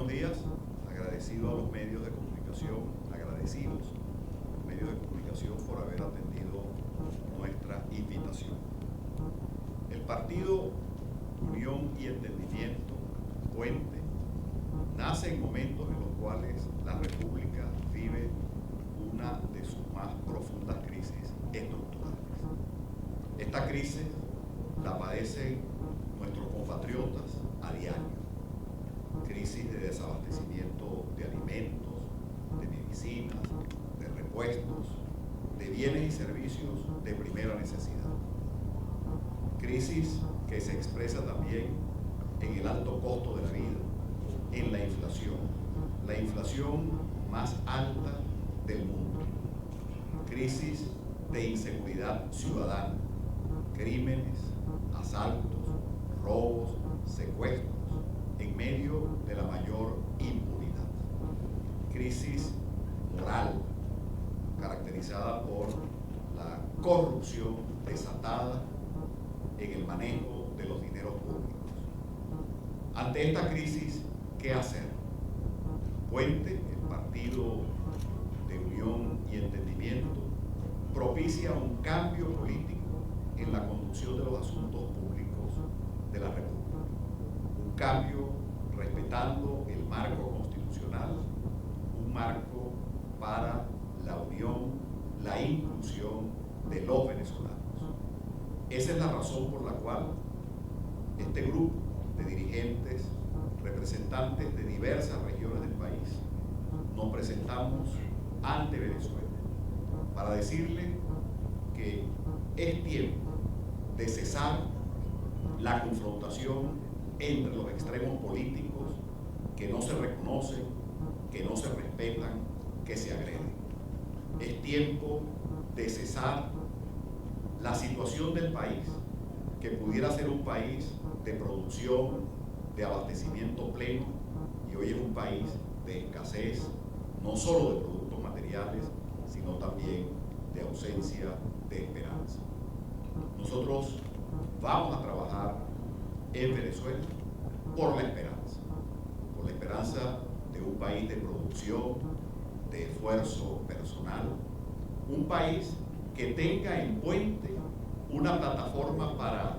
buenos días. Agradecido a los medios de comunicación, agradecidos a los medios de comunicación por haber atendido nuestra invitación. El partido Unión y Entendimiento, Puente, nace en momentos en los cuales la República vive una de sus más profundas crisis estructurales. Esta crisis la padecen nuestros compatriotas a diario. Crisis de desabastecimiento de alimentos, de medicinas, de repuestos, de bienes y servicios de primera necesidad. Crisis que se expresa también en el alto costo de la vida, en la inflación más alta del mundo. Crisis de inseguridad ciudadana, crímenes, asaltos, robos, secuestros, en medio de la mayor impunidad. Crisis moral, caracterizada por la corrupción desatada en el manejo de los dineros públicos. Ante esta crisis, ¿qué hacer? Puente, el partido de Unión y Entendimiento, propicia un cambio político en la conducción de los asuntos públicos de la República. Un cambio respetando el marco constitucional, un marco para la unión, la inclusión de los venezolanos. Esa es la razón por la cual este grupo de dirigentes, representantes de diversas regiones del país, nos presentamos ante Venezuela para decirle que es tiempo de cesar la confrontación entre los extremos políticos que no se reconocen, que no se respetan, que se agreden. Es tiempo de cesar la situación del país, que pudiera ser un país de producción, de abastecimiento pleno, y hoy es un país de escasez, no solo de productos materiales, sino también de ausencia de esperanza. Nosotros vamos a trabajar en Venezuela por la esperanza de un país de producción, de esfuerzo personal, un país que tenga en Puente una plataforma para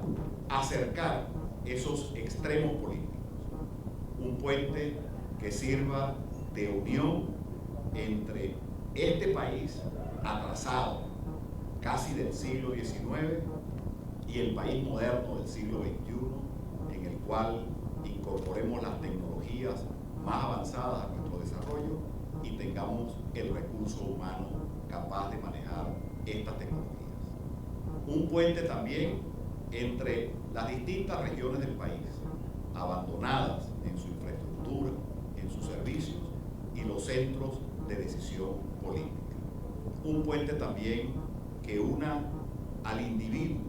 acercar esos extremos políticos, un puente que sirva de unión entre este país atrasado, casi del siglo XIX, y el país moderno del siglo XXI, en el cual incorporemos las tecnologías más avanzadas a nuestro desarrollo y tengamos el recurso humano capaz de manejar estas tecnologías. Un puente también entre las distintas regiones del país, abandonadas en su infraestructura, en sus servicios y los centros de decisión política. Un puente también que una al individuo,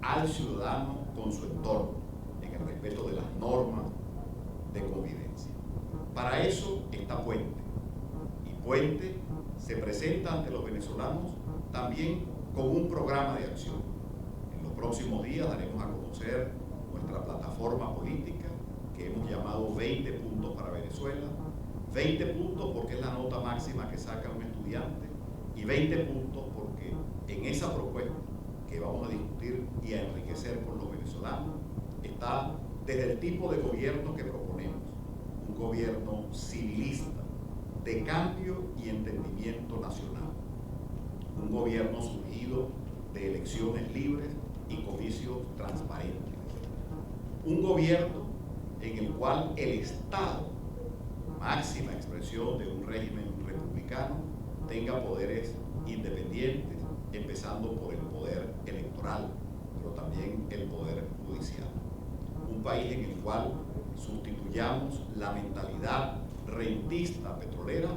al ciudadano con su entorno, en el respeto de las normas de convivencia. Para eso está Puente. Y Puente se presenta ante los venezolanos también con un programa de acción. En los próximos días daremos a conocer nuestra plataforma política que hemos llamado 20 puntos para Venezuela. 20 puntos porque es la nota máxima que saca un estudiante y 20 puntos porque en esa propuesta que vamos a discutir y a enriquecer con los venezolanos está desde el tipo de gobierno que proponemos, un gobierno civilista, de cambio y entendimiento nacional, un gobierno surgido de elecciones libres y comicios transparentes, un gobierno en el cual el Estado, máxima expresión de un régimen republicano, tenga poderes independientes, empezando por el poder electoral, pero también el poder judicial. Un país en el cual sustituyamos la mentalidad rentista petrolera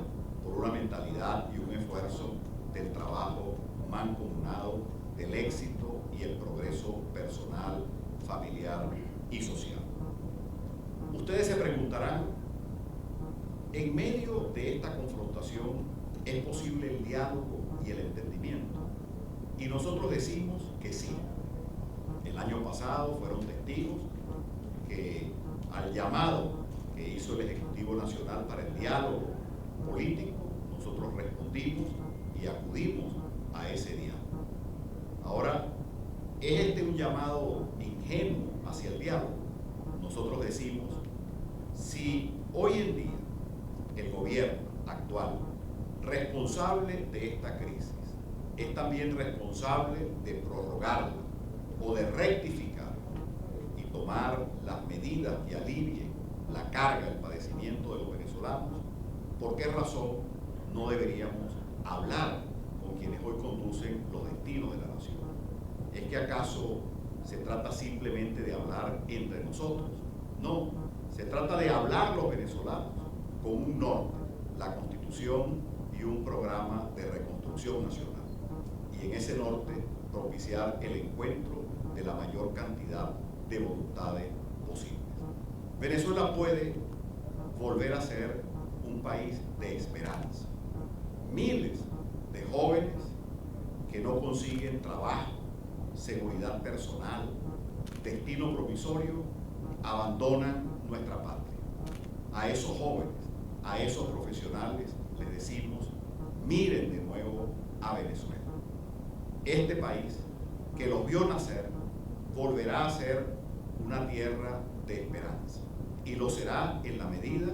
por una mentalidad y un esfuerzo del trabajo mancomunado, del éxito y el progreso personal, familiar y social. Ustedes se preguntarán, en medio de esta confrontación, ¿es posible el diálogo y el entendimiento? Y nosotros decimos que sí. El año pasado fueron testigos que al llamado que hizo el Ejecutivo Nacional para el diálogo político, nosotros respondimos y acudimos a ese diálogo. Ahora, ¿es este un llamado ingenuo hacia el diálogo? Nosotros decimos, si hoy en día el gobierno actual, responsable de esta crisis, es también responsable de prorrogarla o de rectificar y tomar las medidas que alivien la carga del padecimiento de los venezolanos, ¿por qué razón no deberíamos hablar con quienes hoy conducen los destinos de la nación? ¿Es que acaso se trata simplemente de hablar entre nosotros? No, se trata de hablar los venezolanos con un norte, la Constitución y un programa de reconstrucción nacional. Y en ese norte propiciar el encuentro de la mayor cantidad de voluntades posibles. Venezuela puede volver a ser un país de esperanza. Miles de jóvenes que no consiguen trabajo, seguridad personal, destino provisorio, abandonan nuestra patria. A esos jóvenes, a esos profesionales les decimos, miren de nuevo a Venezuela. Este país que los vio nacer volverá a ser una tierra de esperanza, y lo será en la medida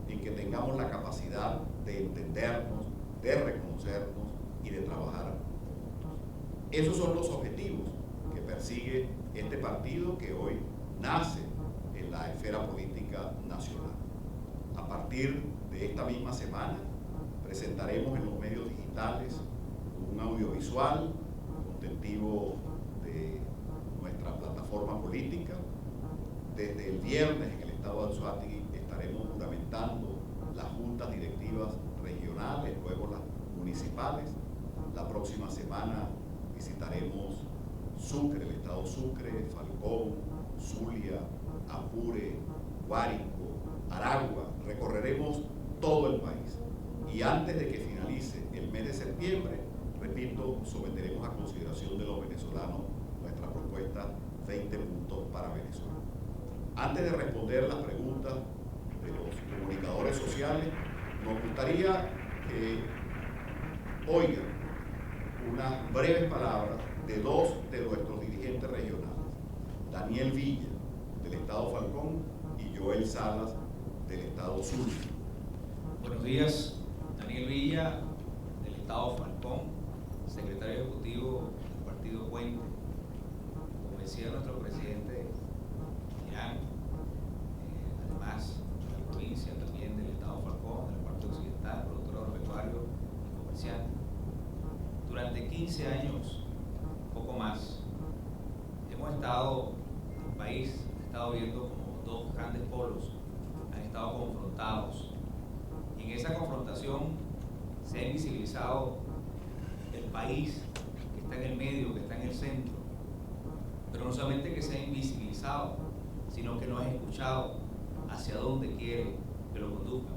en que tengamos la capacidad de entendernos, de reconocernos y de trabajar juntos. Esos son los objetivos que persigue este partido que hoy nace en la esfera política nacional. A partir de esta misma semana presentaremos en los medios digitales un audiovisual contentivo de nuestra plataforma política. Desde el viernes en el estado de Anzoátegui estaremos juramentando las juntas directivas regionales, luego las municipales. La próxima semana visitaremos Sucre, el estado Sucre, Falcón, Zulia, Apure, Guárico, Aragua. Recorreremos todo el país. Y antes de que finalice el mes de septiembre, repito, someteremos a consideración de los venezolanos nuestra propuesta 20 puntos para Venezuela. Antes de responder las preguntas de los comunicadores sociales, nos gustaría que oigan unas breves palabras de dos de nuestros dirigentes regionales, Daniel Villa, del estado Falcón, y Joel Salas, del estado Zulia. Buenos días, Daniel Villa, del estado Falcón, secretario ejecutivo del partido Puente. Como decía nuestro presidente Irán, además de la provincia, también del estado Falcón, de la parte occidental, productor agropecuario y comercial. Durante 15 años, poco más, hemos estado, el país ha estado viendo como dos grandes polos han estado confrontados. Y en esa confrontación se ha invisibilizado el país que está en el medio, que está en el centro. Pero no solamente que se ha invisibilizado, sino que no ha escuchado hacia dónde quiere que lo conduzca.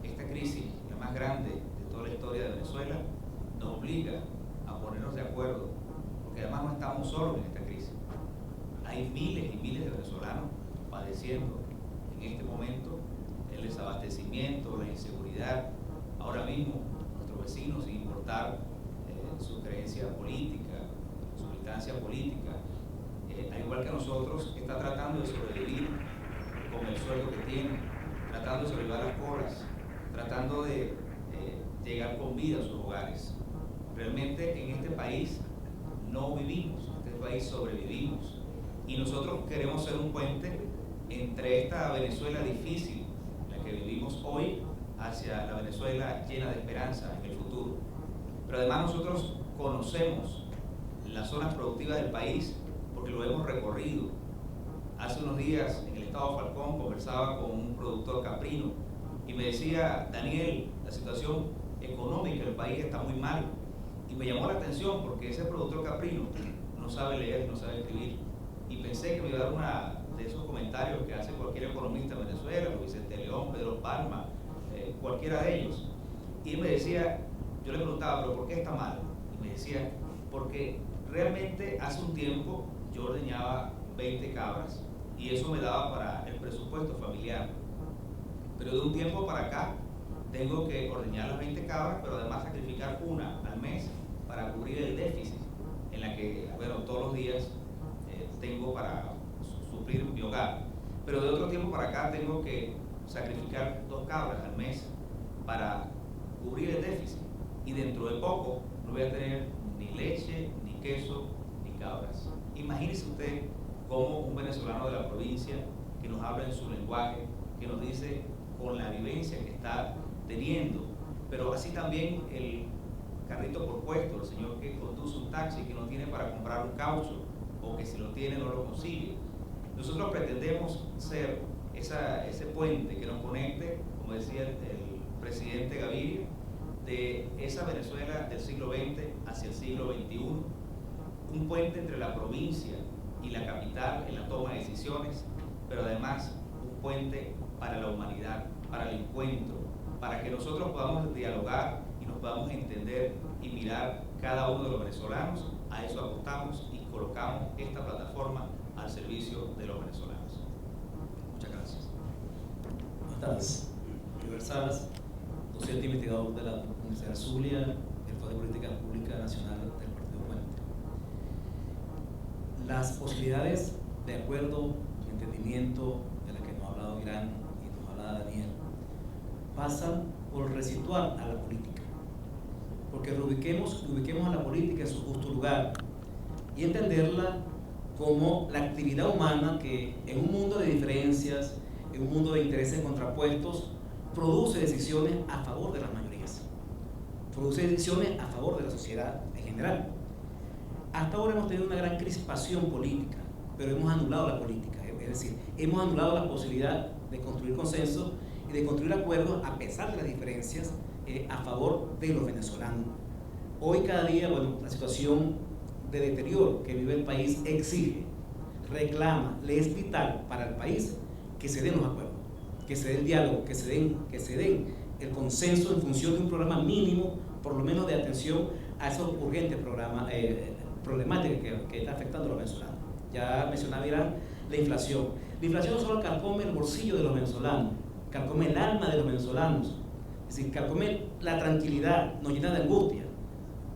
Esta crisis, la más grande de toda la historia de Venezuela, nos obliga a ponernos de acuerdo, porque además no estamos solos en esta crisis. Hay miles y miles de venezolanos padeciendo en este momento el desabastecimiento, la inseguridad. Ahora mismo, nuestros vecinos, sin importar su creencia política, su militancia política, al igual que nosotros, está tratando de sobrevivir con el sueldo que tiene, tratando de sobrevivir las colas, tratando de llegar con vida a sus hogares. Realmente en este país no vivimos, en este país sobrevivimos. Y nosotros queremos ser un puente entre esta Venezuela difícil, la que vivimos hoy, hacia la Venezuela llena de esperanza en el futuro. Pero además nosotros conocemos las zonas productivas del país porque lo hemos recorrido. Hace unos días en el estado Falcón conversaba con un productor caprino y me decía, Daniel, la situación económica del país está muy mal. Y me llamó la atención porque ese productor caprino no sabe leer, no sabe escribir. Y pensé que me iba a dar uno de esos comentarios que hace cualquier economista en Venezuela, Vicente León, Pedro Palma, cualquiera de ellos. Y él me decía, yo le preguntaba, ¿pero por qué está mal? Y me decía, porque realmente hace un tiempo yo ordeñaba 20 cabras y eso me daba para el presupuesto familiar. pero de un tiempo para acá tengo que ordeñar las 20 cabras, pero además sacrificar una al mes para cubrir el déficit en la que, bueno, todos los días tengo para suplir mi hogar. Pero de otro tiempo para acá tengo que sacrificar 2 cabras al mes para cubrir el déficit. Y dentro de poco no voy a tener ni leche, ni queso, ni cabras. Imagínese usted cómo un venezolano de la provincia que nos habla en su lenguaje, que nos dice con la vivencia que está teniendo, pero así también el carrito por puesto, el señor que conduce un taxi que no tiene para comprar un caucho, o que si lo tiene no lo consigue. Nosotros pretendemos ser ese puente que nos conecte, como decía el presidente Gaviria, de esa Venezuela del siglo XX hacia el siglo XXI, un puente entre la provincia y la capital en la toma de decisiones, pero además un puente para la humanidad, para el encuentro, para que nosotros podamos dialogar y nos podamos entender y mirar cada uno de los venezolanos. A eso apostamos y colocamos esta plataforma al servicio de los venezolanos. Muchas gracias. Buenas tardes. River Salas, docente investigador de la Universidad Zulia, director de Política Pública Nacional del Partido Puente. Las posibilidades de acuerdo, de entendimiento de las que nos ha hablado Irán y nos ha hablado Daniel, pasan por resituar a la política, porque ubiquemos a la política en su justo lugar y entenderla como la actividad humana que en un mundo de diferencias, en un mundo de intereses contrapuestos, produce decisiones a favor de las mayorías, produce decisiones a favor de la sociedad en general. Hasta ahora hemos tenido una gran crispación política, pero hemos anulado la política, es decir, hemos anulado la posibilidad de construir consensos y de construir acuerdos a pesar de las diferencias a favor de los venezolanos. Hoy cada día, bueno, la situación de deterioro que vive el país exige, reclama, le es vital para el país que se den los acuerdos, que se dé el diálogo, que se den el consenso en función de un programa mínimo, por lo menos de atención a esos urgentes problemáticas que está afectando a los venezolanos. Ya mencionaba Irán la inflación. La inflación no solo carcome el bolsillo de los venezolanos, carcome el alma de los venezolanos, es decir, carcome la tranquilidad, nos llena de angustia.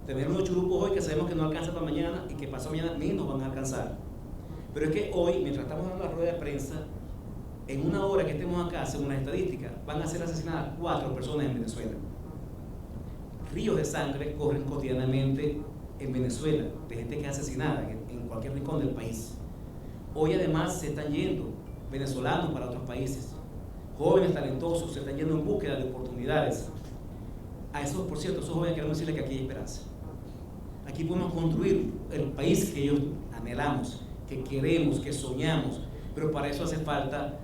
Tenemos unos churupos hoy que sabemos que no alcanza para mañana y que pasado mañana ni nos van a alcanzar. Pero es que hoy, mientras estamos dando la rueda de prensa, en una hora que estemos acá, según las estadísticas, van a ser asesinadas 4 personas en Venezuela. Ríos de sangre corren cotidianamente en Venezuela, de gente que es asesinada en cualquier rincón del país. Hoy además se están yendo venezolanos para otros países. Jóvenes talentosos se están yendo en búsqueda de oportunidades. A esos, por cierto, esos jóvenes queremos decirles que aquí hay esperanza. Aquí podemos construir el país que ellos anhelamos, que queremos, que soñamos, pero para eso hace falta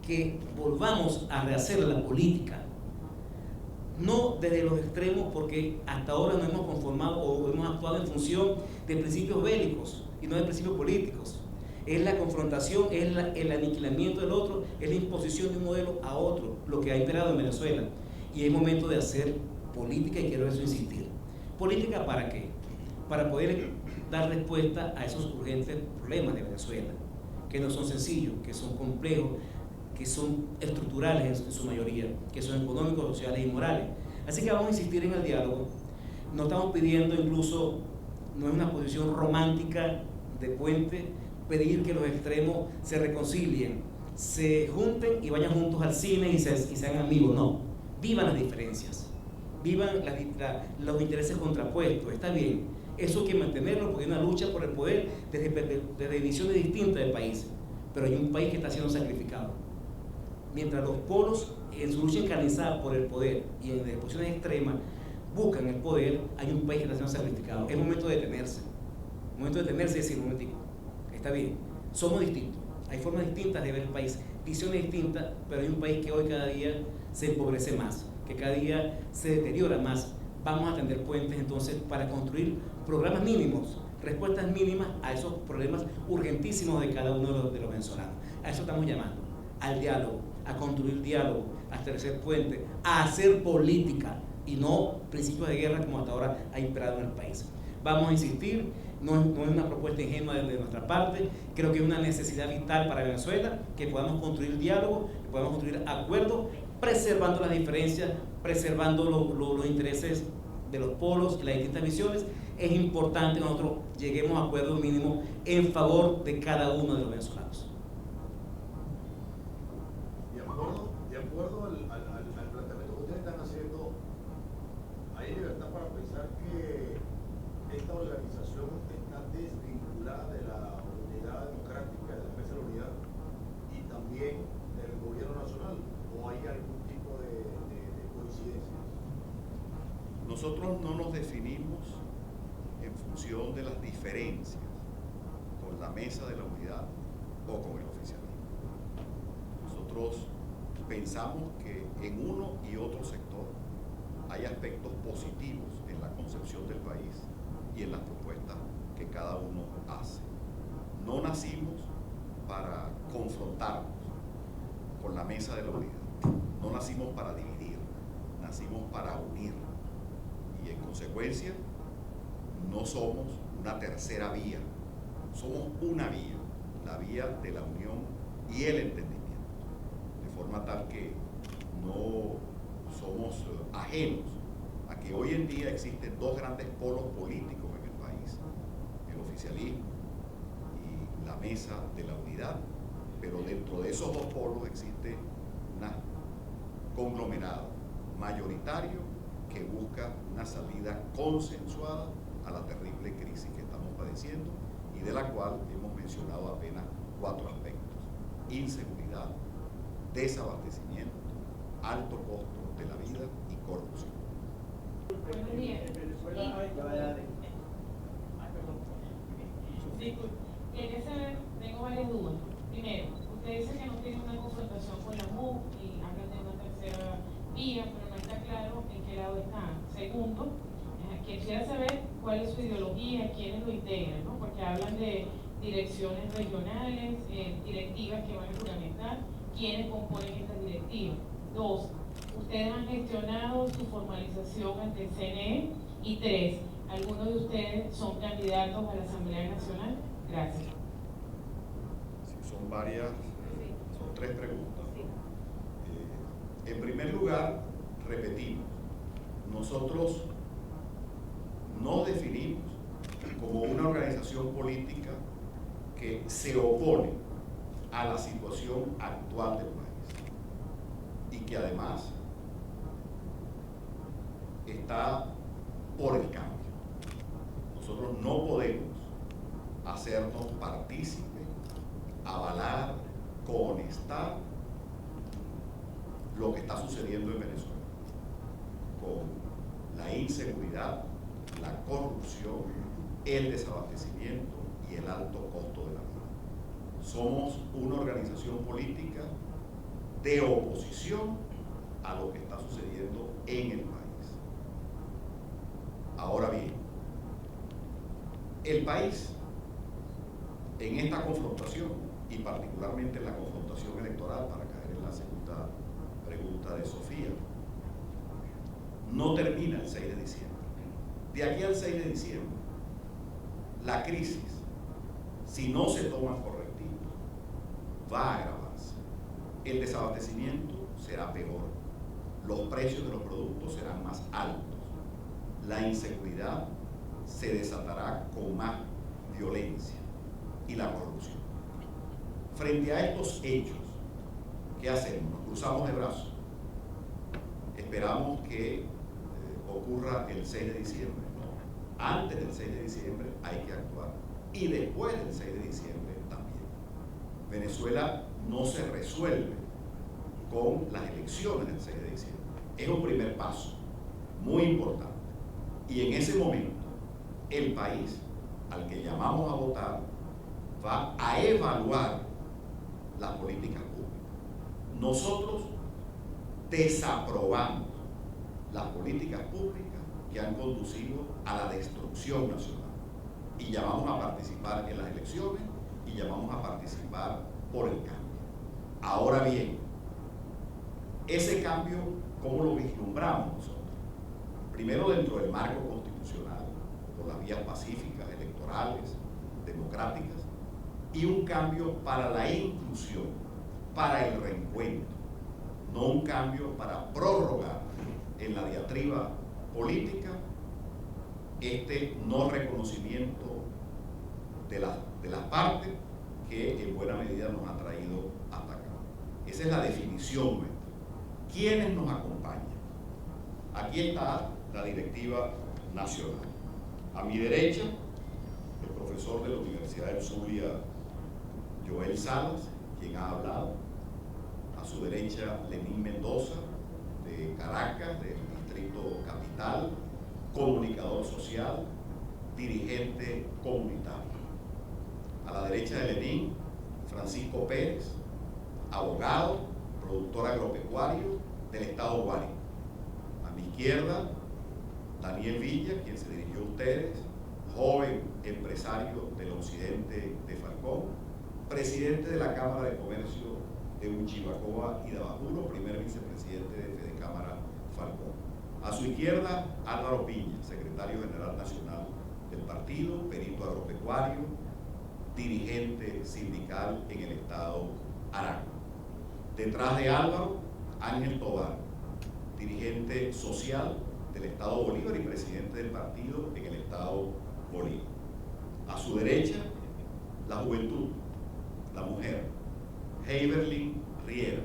que volvamos a rehacer la política, no desde los extremos, porque hasta ahora no hemos conformado o hemos actuado en función de principios bélicos y no de principios políticos. Es la confrontación, es el aniquilamiento del otro, es la imposición de un modelo a otro, lo que ha imperado en Venezuela. Y es momento de hacer política, y quiero eso insistir. ¿Política para qué? Para poder dar respuesta a esos urgentes problemas de Venezuela, que no son sencillos, que son complejos, que son estructurales en su mayoría, que son económicos, sociales y morales. Así que vamos a insistir en el diálogo. No estamos pidiendo incluso, no es una posición romántica de puente, pedir que los extremos se reconcilien, se junten y vayan juntos al cine y sean amigos. No, vivan las diferencias, vivan los intereses contrapuestos. Está bien, eso hay que mantenerlo porque hay una lucha por el poder desde visiones distintas del país, pero hay un país que está siendo sacrificado. Mientras los polos en su lucha encarnizada por el poder y en posiciones extremas buscan el poder, hay un país que está siendo sacrificado. Es momento de detenerse, y decir, un momentico, está bien, somos distintos, hay formas distintas de ver el país, visiones distintas, pero hay un país que hoy cada día se empobrece más, que cada día se deteriora más. Vamos a tender puentes entonces para construir programas mínimos, respuestas mínimas a esos problemas urgentísimos de cada uno de los venezolanos. A eso estamos llamando, al diálogo, a construir diálogo, a establecer puentes, a hacer política y no principios de guerra como hasta ahora ha imperado en el país. Vamos a insistir, no es una propuesta ingenua de nuestra parte, creo que es una necesidad vital para Venezuela que podamos construir diálogo, que podamos construir acuerdos preservando las diferencias, preservando los intereses de los polos y las distintas visiones. Es importante que nosotros lleguemos a acuerdos mínimos en favor de cada uno de los venezolanos. De acuerdo al planteamiento que ustedes están haciendo, ¿hay libertad para pensar que esta organización está desvinculada de la unidad democrática, de la Mesa de la Unidad y también del gobierno nacional? ¿O hay algún tipo de coincidencias? Nosotros no nos definimos en función de las diferencias con la Mesa de la Unidad o con el oficialismo. Nosotros pensamos que en uno y otro sector hay aspectos positivos en la concepción del país y en las propuestas que cada uno hace. No nacimos para confrontarnos con la Mesa de la Unidad, no nacimos para dividir, nacimos para unir, y en consecuencia no somos una tercera vía, somos una vía, la vía de la unión y el entendimiento, de forma tal que no somos ajenos a que hoy en día existen dos grandes polos políticos en el país, el oficialismo y la Mesa de la Unidad, pero dentro de esos dos polos existe un conglomerado mayoritario que busca una salida consensuada a la terrible crisis que estamos padeciendo y de la cual hemos mencionado apenas 4 aspectos: inseguridad, desabastecimiento, alto costo de la vida y corrupción. Buenos días. Quería saber, tengo varias dudas. Primero, usted dice que no tiene una confrontación con la MUF y hablan de una tercera vía, pero no está claro en qué lado están. Segundo, quisiera saber cuál es su ideología, quiénes lo integran, ¿no? Porque hablan de direcciones regionales, directivas que van a juramentar, quiénes componen estas directivas. 2, ustedes han gestionado su formalización ante el CNE. Y 3, ¿algunos de ustedes son candidatos a la Asamblea Nacional? Gracias. Sí, son varias, son 3 preguntas. En primer lugar, repetimos, nosotros nos definimos como una organización política que se opone a la situación actual del país y que además está por el cambio. Nosotros no podemos hacernos partícipes, avalar, cohonestar lo que está sucediendo en Venezuela con la inseguridad, la corrupción, el desabastecimiento y el alto costo de la vida. Somos una organización política de oposición a lo que está sucediendo en el país. Ahora bien, el país en esta confrontación, y particularmente en la confrontación electoral, para caer en la segunda pregunta de Sofía, no termina el 6 de diciembre. De aquí al 6 de diciembre, la crisis, si no se toman correctivos, va a agravarse. El desabastecimiento será peor, los precios de los productos serán más altos, la inseguridad se desatará con más violencia y la corrupción. Frente a estos hechos, ¿qué hacemos? Nos cruzamos de brazos, esperamos que ocurra el 6 de diciembre. No, antes del 6 de diciembre hay que actuar y después del 6 de diciembre también. Venezuela no se resuelve con las elecciones del 6 de diciembre. Es un primer paso muy importante y en ese momento el país al que llamamos a votar va a evaluar las políticas públicas. Nosotros desaprobamos las políticas públicas que han conducido a la destrucción nacional y llamamos a participar en las elecciones y llamamos a participar por el cambio. Ahora bien, ese cambio, ¿cómo lo vislumbramos nosotros? Primero, dentro del marco constitucional, por las vías pacíficas, electorales, democráticas, y un cambio para la inclusión, para el reencuentro. no un cambio para prorrogar en la diatriba política este no reconocimiento de las partes que en buena medida nos ha traído hasta acá. Esa es la definición nuestra. ¿Quiénes nos acompañan? Aquí está la directiva nacional. A mi derecha, el profesor de la Universidad del Zulia, Joel Salas, quien ha hablado. A su derecha, Lenín Mendoza, de Caracas, del Distrito Capital, comunicador social, dirigente comunitario. A la derecha de Lenín, Francisco Pérez, abogado, productor agropecuario del estado Guárico. A mi izquierda, Daniel Villa, quien se dirigió a ustedes, joven empresario del occidente de Falcón, presidente de la Cámara de Comercio de Uchibacoa y de Abajuro, primer vicepresidente de Fedecámara Falcón. A su izquierda, Álvaro Piña, secretario general nacional del partido, perito agropecuario, dirigente sindical en el estado Aragua. Detrás de Álvaro, Ángel Tobar, dirigente social del estado Bolívar y presidente del partido en el estado Bolívar. A su derecha, la juventud, la mujer, Heiberlin Riera,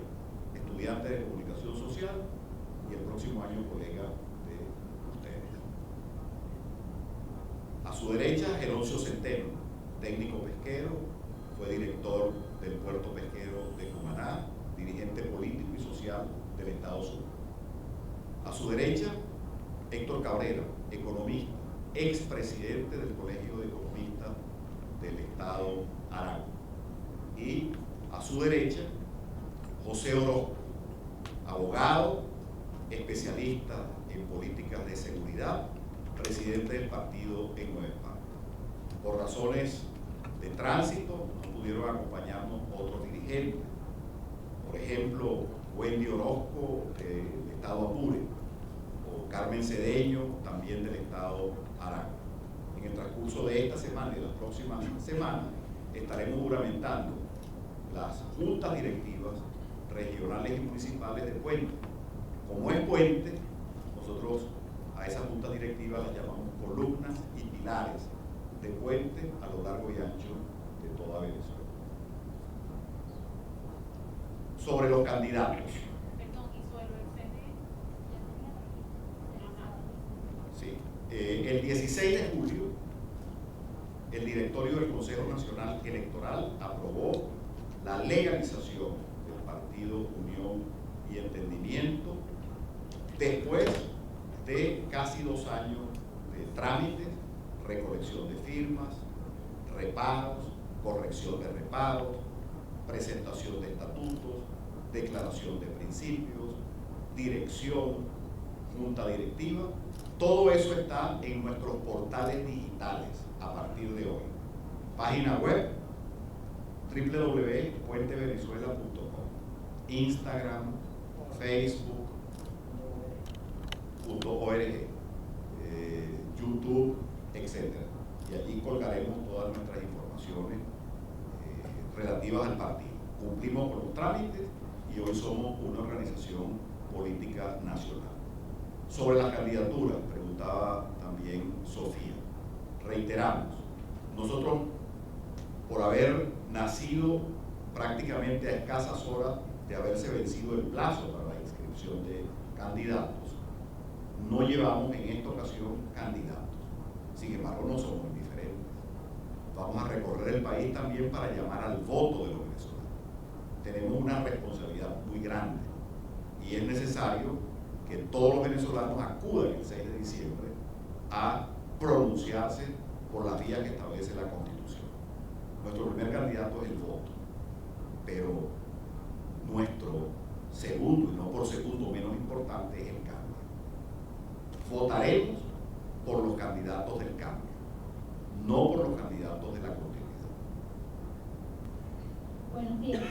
estudiante de comunicación social y el próximo año colega de ustedes. A su derecha, Geroncio Centeno, técnico pesquero, fue director del puerto pesquero de Cumaná, dirigente político y social del estado Sur. A su derecha, Héctor Cabrera, economista, expresidente del Colegio de Economistas del estado Aragua. Y a su derecha, José Orozco, abogado, especialista en políticas de seguridad, presidente del partido en Nueva Esparta. Por razones de tránsito no pudieron acompañarnos otros dirigentes, por ejemplo, Wendy Orozco del estado Apure, o Carmen Cedeño, también del estado Aragua. En el transcurso de esta semana y las próximas semanas estaremos juramentando las juntas directivas regionales y municipales de Puente. Como es Puente, nosotros a esas juntas directivas las llamamos columnas y pilares de Puente a lo largo y ancho de toda Venezuela. Sobre los candidatos. Sí. El 16 de julio, el directorio del Consejo Nacional Electoral aprobó la legalización del partido Unión y Entendimiento después de casi 2 años de trámites, recolección de firmas, reparos, corrección de reparos, presentación de estatutos, declaración de principios, dirección, junta directiva. Todo eso está en nuestros portales digitales a partir de hoy. Página web www.puentevenezuela.com, Instagram, Facebook.org, YouTube, etc. Y allí colgaremos todas nuestras informaciones relativas al partido. Cumplimos con los trámites y hoy somos una organización política nacional. Sobre las candidaturas, preguntaba también Sofía. Reiteramos, nosotros, por haber nacido prácticamente a escasas horas de haberse vencido el plazo para la inscripción de candidatos, no llevamos en esta ocasión candidatos. Sin embargo, no somos indiferentes. Vamos a recorrer el país también para llamar al voto de los venezolanos. Tenemos una responsabilidad muy grande y es necesario que todos los venezolanos acudan el 6 de diciembre a pronunciarse por las vías que establece la Constitución. Nuestro primer candidato es el voto, pero nuestro segundo, y no por segundo menos importante, es el cambio. Votaremos por los candidatos del cambio, no por los candidatos de la continuidad. Buenos días.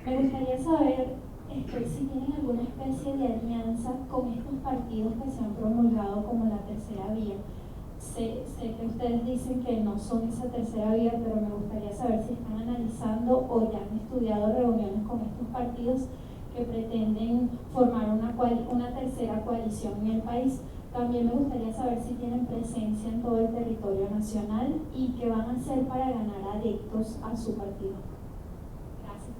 Me gustaría saber si tienen alguna especie de alianza con estos partidos que se han promulgado como la tercera vía. Sé que ustedes dicen que no son esa tercera vía, pero me gustaría saber si están analizando o ya han estudiado reuniones con estos partidos que pretenden formar una tercera coalición en el país. También me gustaría saber si tienen presencia en todo el territorio nacional y qué van a hacer para ganar adeptos a su partido. Gracias.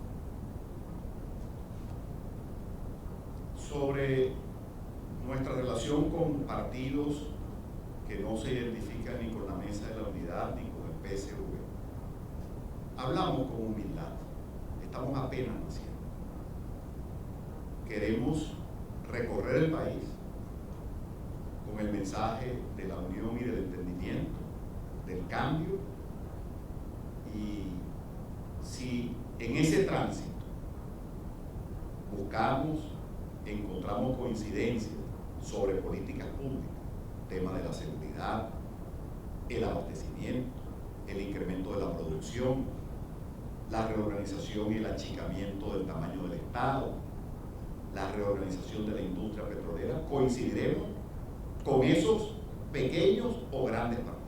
Sobre nuestra relación con partidos que no se identifican ni con la Mesa de la Unidad ni con el PSV, hablamos con humildad, estamos apenas naciendo. Queremos recorrer el país con el mensaje de la unión y del entendimiento, del cambio, y si en ese tránsito encontramos coincidencias sobre políticas públicas, tema de la seguridad, el abastecimiento, el incremento de la producción, la reorganización y el achicamiento del tamaño del Estado, la reorganización de la industria petrolera, coincidiremos con esos pequeños o grandes partidos.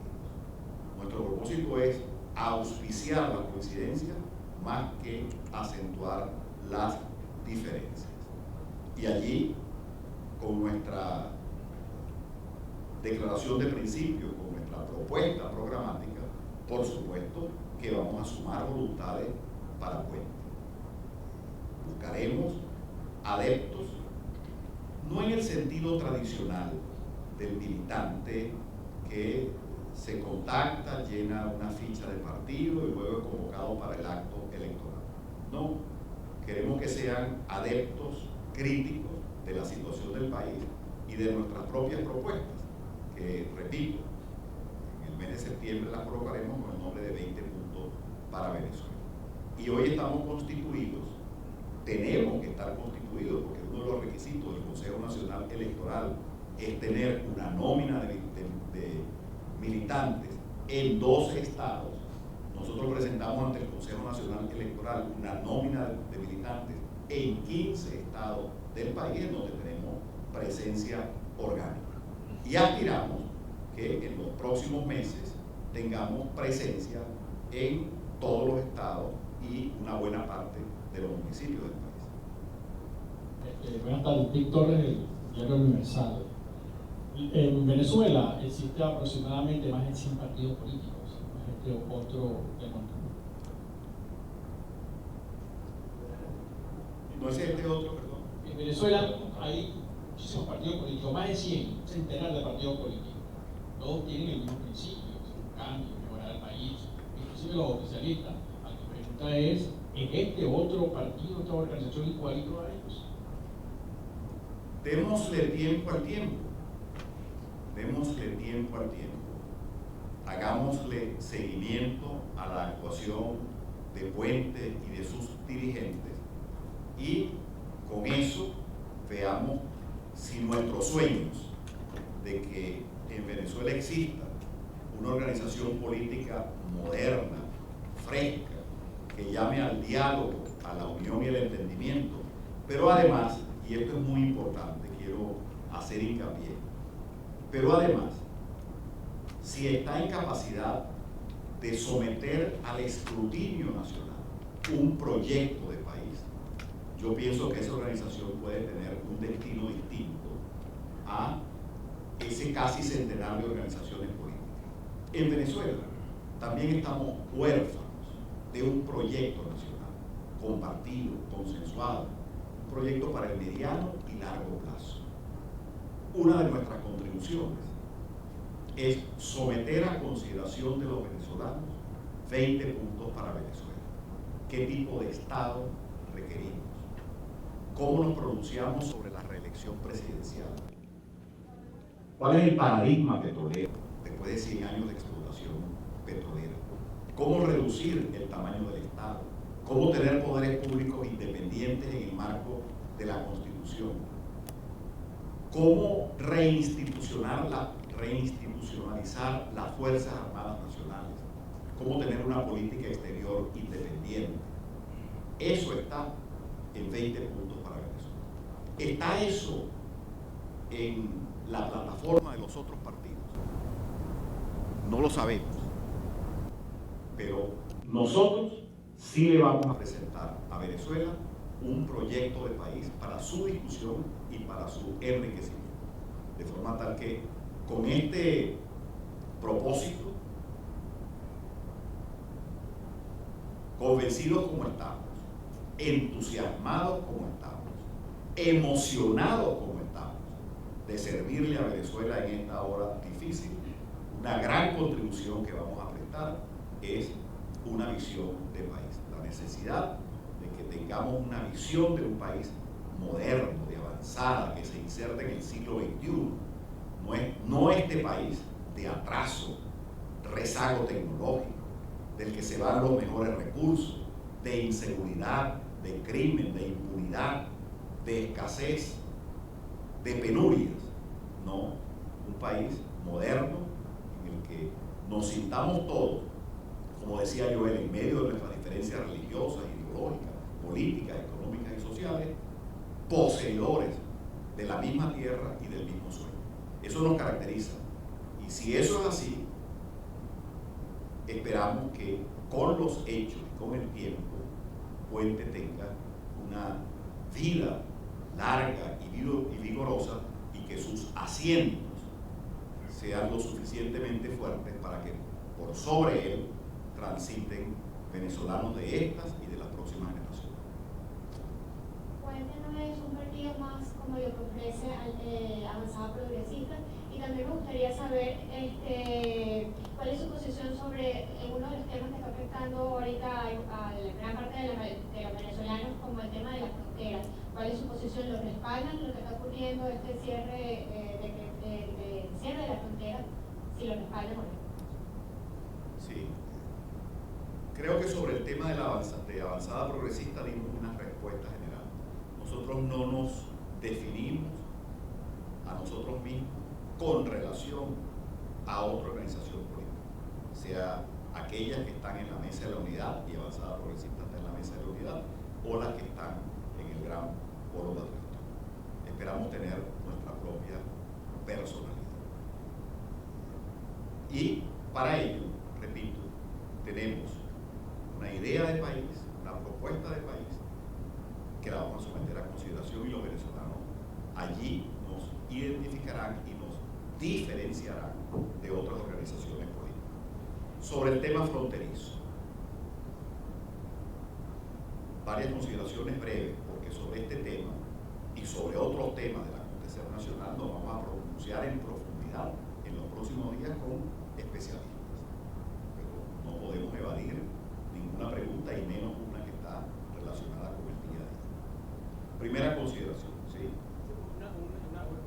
Nuestro propósito es auspiciar las coincidencias más que acentuar las diferencias. Y allí, con nuestra declaración de principio, con nuestra propuesta programática, por supuesto que vamos a sumar voluntades para Puente. Buscaremos adeptos, no en el sentido tradicional del militante que se contacta, llena una ficha de partido y luego es convocado para el acto electoral. No, queremos que sean adeptos críticos de la situación del país y de nuestras propias propuestas, que, repito, en el mes de septiembre las colocaremos con el nombre de 20 puntos para Venezuela. Y hoy estamos constituidos, tenemos que estar constituidos, porque uno de los requisitos del Consejo Nacional Electoral es tener una nómina de militantes en 12 estados. Nosotros presentamos ante el Consejo Nacional Electoral una nómina de militantes en 15 estados del país, en donde tenemos presencia orgánica. Y aspiramos que en los próximos meses tengamos presencia en todos los estados y una buena parte de los municipios del país. Buenas tardes, Víctor Torres, del Diario Universal. En Venezuela existe aproximadamente más de 100 partidos políticos. Otro tema. No es este otro, perdón. En Venezuela hay muchísimos partidos políticos, más de 100, un centenar de partidos políticos. Todos tienen el mismo principio, un cambio, mejorar el país, inclusive los oficialistas. La pregunta es este otro partido, esta organización igualito a ellos? Démosle tiempo al tiempo. Démosle tiempo al tiempo. Hagámosle seguimiento a la actuación de Puente y de sus dirigentes y con eso veamos si nuestros sueños de que en Venezuela exista una organización política moderna, fresca, que llame al diálogo, a la unión y el entendimiento, pero además, y esto es muy importante, quiero hacer hincapié, pero además, si está en capacidad de someter al escrutinio nacional un proyecto de país, yo pienso que esa organización puede tener un destino distinto a ese casi centenar de organizaciones políticas. En Venezuela también estamos huérfanos de un proyecto nacional, compartido, consensuado, un proyecto para el mediano y largo plazo. Una de nuestras contribuciones es someter a consideración de los venezolanos 20 puntos para Venezuela. ¿Qué tipo de Estado requerimos? ¿Cómo nos pronunciamos sobre la reelección presidencial? ¿Cuál es el paradigma petrolero después de 100 años de explotación petrolera? ¿Cómo reducir el tamaño del Estado? ¿Cómo tener poderes públicos independientes en el marco de la Constitución? ¿Cómo reinstitucionalizar las Fuerzas Armadas Nacionales? ¿Cómo tener una política exterior independiente? Eso está en 20 puntos para Venezuela. ¿Está eso en la plataforma de los otros partidos? No lo sabemos. Pero nosotros sí le vamos a presentar a Venezuela un proyecto de país para su discusión y para su enriquecimiento. De forma tal que con este propósito, convencidos como estamos, entusiasmados como estamos, emocionados como estamos, de servirle a Venezuela en esta hora difícil, una gran contribución que vamos a prestar es una visión de país. La necesidad de que tengamos una visión de un país moderno, de avanzada, que se inserte en el siglo XXI. No este país de atraso, rezago tecnológico, del que se van los mejores recursos, de inseguridad, de crimen, de impunidad, de escasez, de penurias. No, un país moderno en el que nos sintamos todos, como decía Joel, en medio de nuestras diferencias religiosas, ideológicas, políticas, económicas y sociales, poseedores de la misma tierra y del mismo sueño. Eso nos caracteriza. Y si eso es así, esperamos que con los hechos y con el tiempo, Puente tenga una vida larga y vigorosa y que sus asientos sean lo suficientemente fuertes para que por sobre él transiten venezolanos de estas y de las próximas generaciones. Puente no es un partido más como lo que ofrece Avanzada Progresista, y también me gustaría saber cuál es su posición sobre uno de los temas que está afectando ahorita a la gran parte de los venezolanos, como el tema de las fronteras. ¿Cuál es su posición? ¿Lo respaldan lo que está ocurriendo, este cierre de la frontera? Si lo respaldan o no. Sí. Creo que sobre el tema de avanzada progresista dimos una respuesta general. Nosotros no nos definimos a nosotros mismos con relación a otra organización política, sea aquellas que están en la mesa de la unidad, y Avanzada Progresista está en la mesa de la unidad, o las que están en el gran polo patriótico. Esperamos tener nuestra propia personalidad. Y para ello, repito, tenemos una idea de país, una propuesta de país, que la vamos a someter a consideración, y los venezolanos allí nos identificarán y nos diferenciarán de otras organizaciones políticas. Sobre el tema fronterizo, varias consideraciones breves, porque sobre este tema y sobre otros temas del acontecer nacional nos vamos a pronunciar en profundidad en los próximos días con especialistas. Pero no podemos evadir ninguna pregunta, y menos una que está relacionada con el día a día. Primera consideración, ¿sí?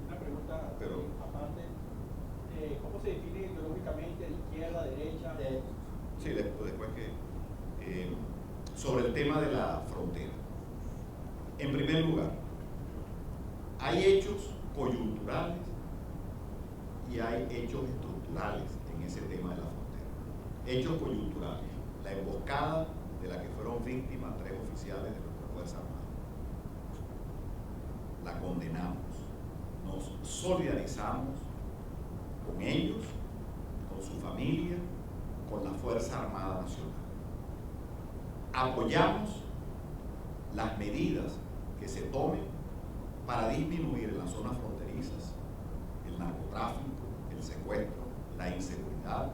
Una pregunta, pero aparte, ¿cómo se define ideológicamente izquierda, derecha? Sí, después que sobre el tema de la frontera. En primer lugar, hay hechos coyunturales y hay hechos estructurales en ese tema de la frontera. Hechos coyunturales: la emboscada de la que fueron víctimas 3 oficiales de nuestra Fuerza Armada. La condenamos, nos solidarizamos con ellos, con su familia, con la Fuerza Armada Nacional. Apoyamos las medidas que se tomen para disminuir en las zonas fronterizas el narcotráfico, el secuestro, la inseguridad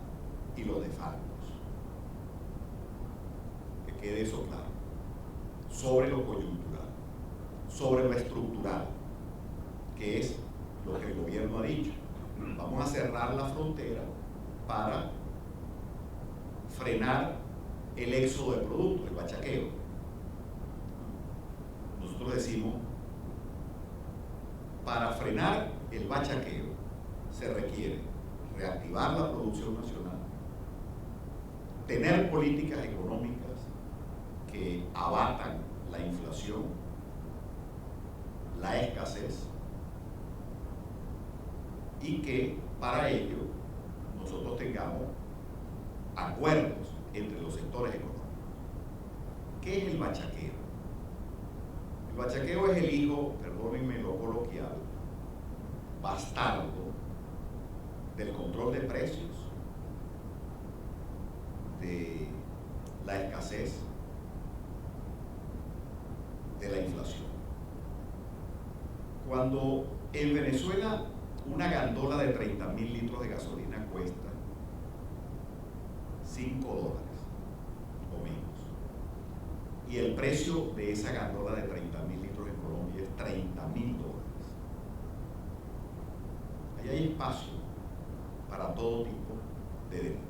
y los desfalcos. Que quede eso claro. Sobre lo coyuntural, sobre lo estructural, que es lo que el gobierno ha dicho. Vamos a cerrar la frontera para frenar el éxodo de productos, el bachaqueo. Nosotros decimos, para frenar el bachaqueo se requiere reactivar la producción nacional, tener políticas económicas que abatan la inflación, la escasez, y que para ello nosotros tengamos acuerdos entre los sectores económicos. ¿Qué es el bachaqueo? El bachaqueo es el hijo, perdónenme lo coloquial, bastardo del control de precios, de la escasez de la inflación. Cuando en Venezuela una gandola de 30.000 litros de gasolina cuesta $5 o menos, y el precio de esa gandola de 30.000 litros en Colombia es $30.000, ahí hay espacio para todo tipo de delitos,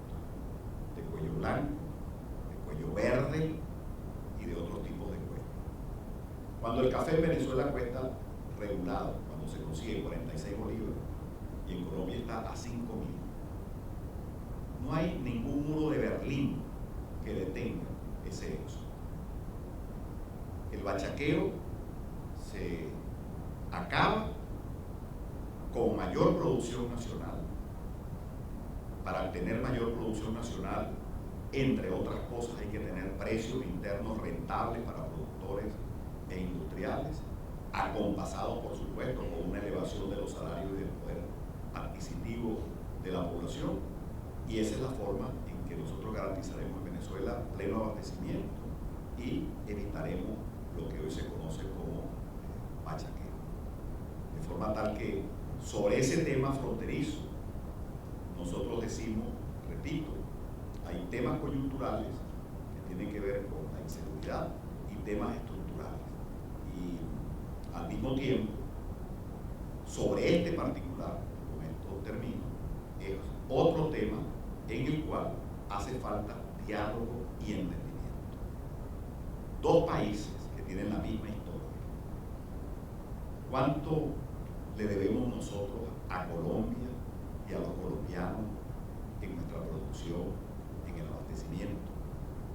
de cuello blanco, de cuello verde y de otros tipos de cuello. Cuando el café en Venezuela cuesta regulado, cuando se consigue 46 bolívares, y en Colombia está a 5.000, no hay ningún muro de Berlín que detenga ese éxodo. El bachaqueo se acaba con mayor producción nacional. Para obtener mayor producción nacional, entre otras cosas, hay que tener precios internos rentables para productores e industriales, acompasados, por supuesto, con una elevación de los salarios y del poder adquisitivo de la población, y esa es la forma en que nosotros garantizaremos en Venezuela pleno abastecimiento y evitaremos lo que hoy se conoce como bachaqueo. De forma tal que sobre ese tema fronterizo nosotros decimos, repito, hay temas coyunturales que tienen que ver con la inseguridad y temas estructurales. Y al mismo tiempo, sobre este particular, con esto termino, es otro tema en el cual hace falta diálogo y entendimiento. Dos países que tienen la misma historia. ¿Cuánto le debemos nosotros a Colombia y a los colombianos en nuestra producción, en el abastecimiento?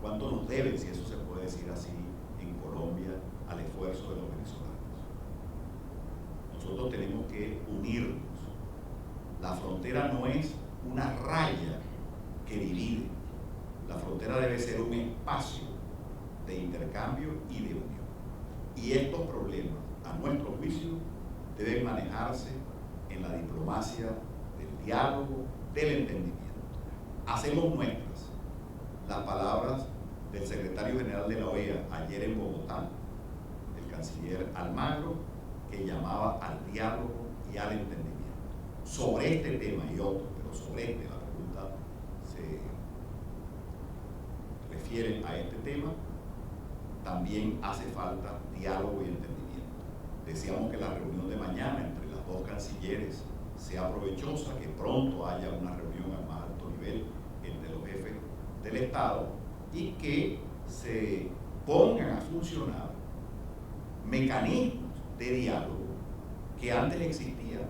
¿Cuánto nos deben, si eso se puede decir así, en Colombia al esfuerzo de los venezolanos? Nosotros tenemos que unirnos. La frontera no es una raya que divide. La frontera debe ser un espacio de intercambio y de unión. Y estos problemas, a nuestro juicio, deben manejarse en la diplomacia del diálogo, del entendimiento. Hacemos nuestras las palabras del secretario general de la OEA ayer en Bogotá, el canciller Almagro, que llamaba al diálogo y al entendimiento. Sobre este tema y otros, pero sobre este, la pregunta se refiere a este tema, también hace falta diálogo y entendimiento. Deseamos que la reunión de mañana entre las dos cancilleres sea provechosa, que pronto haya una reunión a más alto nivel entre los jefes del Estado y que se pongan a funcionar mecanismos de diálogo que antes existían,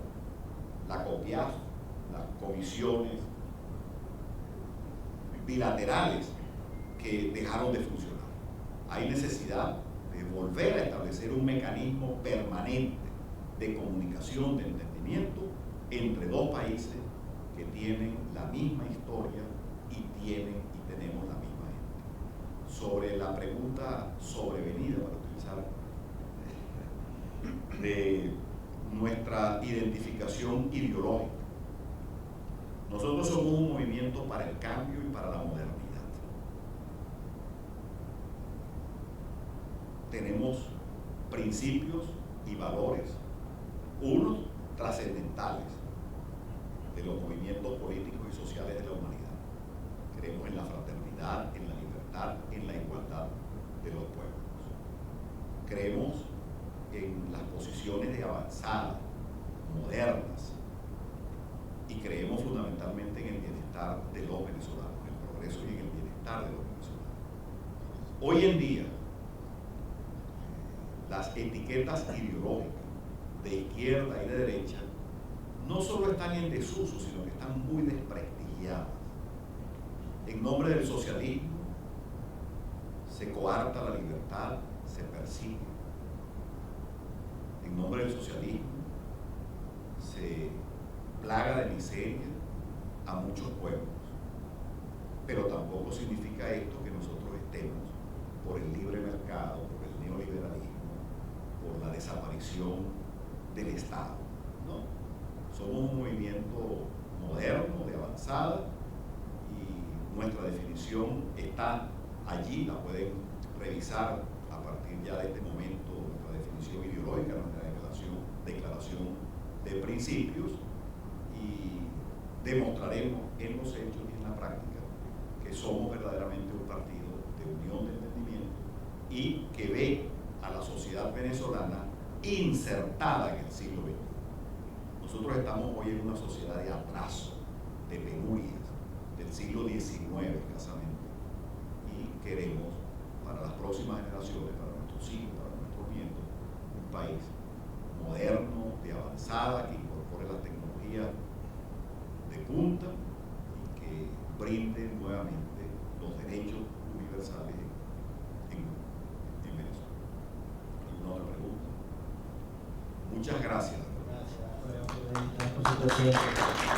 la COPIAF, las comisiones bilaterales que dejaron de funcionar. Hay necesidad de volver a establecer un mecanismo permanente de comunicación, de entendimiento entre dos países que tienen la misma historia y tenemos la misma gente. Sobre la pregunta sobrevenida, para utilizar de nuestra identificación ideológica, nosotros somos un movimiento para el cambio y para la modernidad. Tenemos principios y valores, unos trascendentales de los movimientos políticos y sociales de la humanidad. Creemos en la fraternidad, en la libertad, en la igualdad de los pueblos. Creemos en las posiciones de avanzada, modernas, y creemos fundamentalmente en el bienestar de los venezolanos, en el progreso y en el bienestar de los venezolanos. Hoy en día, las etiquetas ideológicas de izquierda y de derecha no solo están en desuso, sino que están muy desprestigiadas. En nombre del socialismo se coarta la libertad, se persigue. En nombre del socialismo se plaga de miseria a muchos pueblos. Pero tampoco significa esto que nosotros estemos por el libre mercado, por el neoliberalismo, por la desaparición del Estado, ¿no? Somos un movimiento moderno, de avanzada, y nuestra definición está allí, la pueden revisar a partir ya de este momento principios y demostraremos en los hechos y en la práctica que somos verdaderamente un partido de unión de entendimiento y que ve a la sociedad venezolana insertada en el siglo XX. Nosotros estamos hoy en una sociedad de atraso, de penurias, del siglo XIX escasamente, y queremos para las próximas generaciones, para nuestros hijos, para nuestros nietos, un país moderno, de avanzada, que incorpore las tecnologías de punta y que brinde nuevamente los derechos universales en Venezuela. ¿Alguna otra pregunta? Muchas gracias. Gracias por su presencia.